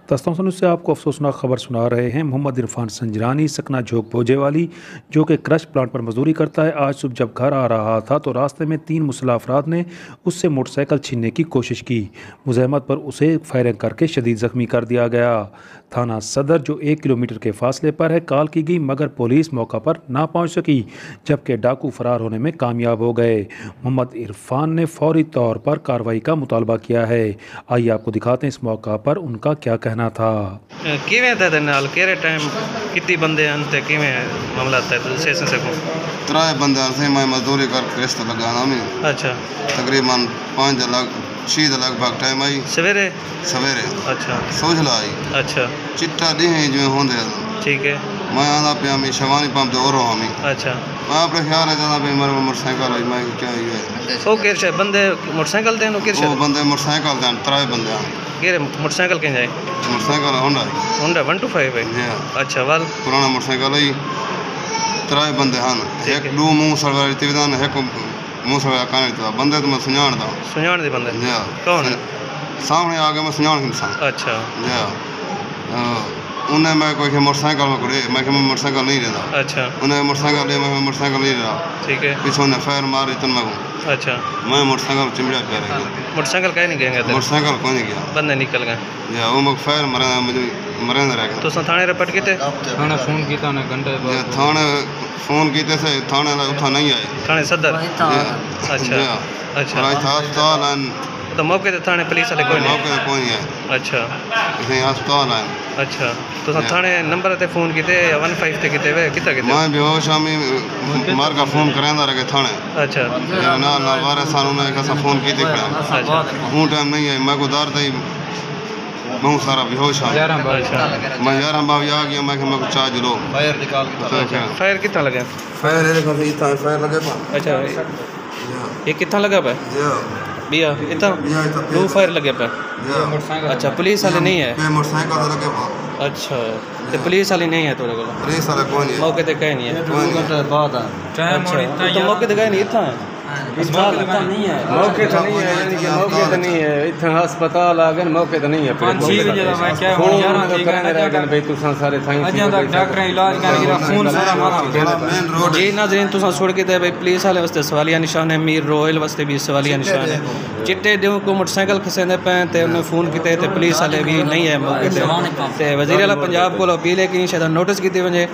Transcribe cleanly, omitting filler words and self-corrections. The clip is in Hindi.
दस्तान से आपको अफसोसनाक खबर सुना रहे हैं। मोहम्मद इरफान संजरानी सकना झोंक भोजेवाली, जो कि क्रश प्लांट पर मजदूरी करता है, आज सुबह जब घर आ रहा था तो रास्ते में 3 मुसल्लह अफराद ने उससे मोटरसाइकिल छीनने की कोशिश की। मुज़ाहमत पर उसे फायरिंग करके शदीद ज़ख्मी कर दिया गया। थाना सदर, जो 1 किलोमीटर के फासले पर है, कॉल की गई मगर पुलिस मौका पर ना पहुँच सकी, जबकि डाकू फरार होने में कामयाब हो गए। मोहम्मद इरफान ने फौरी तौर पर कार्रवाई का मुतालबा किया है। आइए आपको दिखाते हैं इस मौका पर उनका क्या कहना था। किवें ते नाल केरे टाइम कितने बंदे हैं ते किवें मामला था स्टेशन से को त्राए बंदे से मैं मजदूरी कर किस्त लगाना में। अच्छा, तकरीबन 5 लगभग टाइम आई सवेरे। अच्छा, अच्छा सोझला आई। अच्छा चिट्टा दी जो होंदे ठीक है। मैं आंदा पे मैं शवानी पंप दे और हमी। अच्छा, मैं अपने ख्याल है जाना पे मेरे मोटरसाइकिल आई। मैं क्या है ओ केर से बंदे मोटरसाइकिल देनो केर से वो बंदे मोटरसाइकिल देन त्राए बंदे केरे मोटरसाइकिल के जाए मोटरसाइकिल होंडा 125 है। जी अच्छा, वाल पुराना मोटरसाइकिल आई। त्राए बंदे हन, एक दो मुंह सलवार तिवदान एक मुंह सलवार काने तो बंदे तो मैं सुनाण दे बंदे जी कौन सामने आ गया मैं सुनाण इंसान। अच्छा जी उन्हें मैं कोई मोटरसाइकिल में करे मैं मोटरसाइकिल नहीं रहता। अच्छा, उन्हें मोटरसाइकिल ले मैं मोटरसाइकिल नहीं रहा। ठीक है। पीछे उन्हें फायर मारी तन मैं अच्छा, मैं मोटरसाइकिल चिमड़ा पे रह गया। मोटरसाइकिल कहीं नहीं गए मोटरसाइकिल कोई नहीं गया, बंदे निकल गए। या वो मैं फायर मरे मुझे मरे रह गया। तो थाने रिपोर्ट किते थाने फोन किया ने घंटे बाद थाने फोन किए से थाने उठा नहीं आए। थाने सदर। अच्छा अच्छा, अस्पताल तो मौके ते थाने पुलिस वाले कोई नहीं। मौके कोई नहीं है। अच्छा इसे अस्पताल है। अच्छा, तो थाने नंबर ते फोन किते या 15 ते किते वे किता किते मैं बेहोश आमी मार का फोन करांदा रहे थाने। अच्छा, ना ना वारे सानू ने कैसा फोन की दिखा अच्छा, हूं टाइम नहीं है। मैं को दर्द है बहुत सारा बेहोश आ। अच्छा, मैं यार हम आ गया मैं को चार्ज लो फायर निकाल के। अच्छा, फायर कितना लगा? फायर है देखो इतना फायर लगे पा। अच्छा, ये कितना लगा पे जी बिया इतना दो फायर लगे पे। अच्छा, पुलिस वाले नहीं है? पे मोटरसाइकिल लगे पा। अच्छा, तो पुलिस वाले नहीं है तोरे को? पुलिस वाला कोई नहीं है। मौके ते कहीं नहीं है। 2 घंटे बाद अच्छा, तो मौके ते कहीं नहीं इतना है। अस्पताल नहीं है, मौके तो नहीं है, यानी कि मौके तो नहीं है। इतना अस्पताल आ गए, मौके तो नहीं है। 5-6 बजे का मैं क्या फोन 11 तो करने रह गए भाई तुसां सारे थाई अजा तक डॉक्टर इलाज करके खून सारा मारा मेन रोड जी नाज़रीन, तुसां छोड़ के ते भाई पुलिस वाले वास्ते सवालिया निशान है, मीर रॉयल वास्ते भी सवालिया निशान है। चिट्टे दियों को मोटरसाइकिल खसेंदे पे ते उन्हें फोन किते ते पुलिस वाले भी नहीं है मौके ते। वज़ीर आला पंजाब को अपील है कि शायद नोटिस की वजे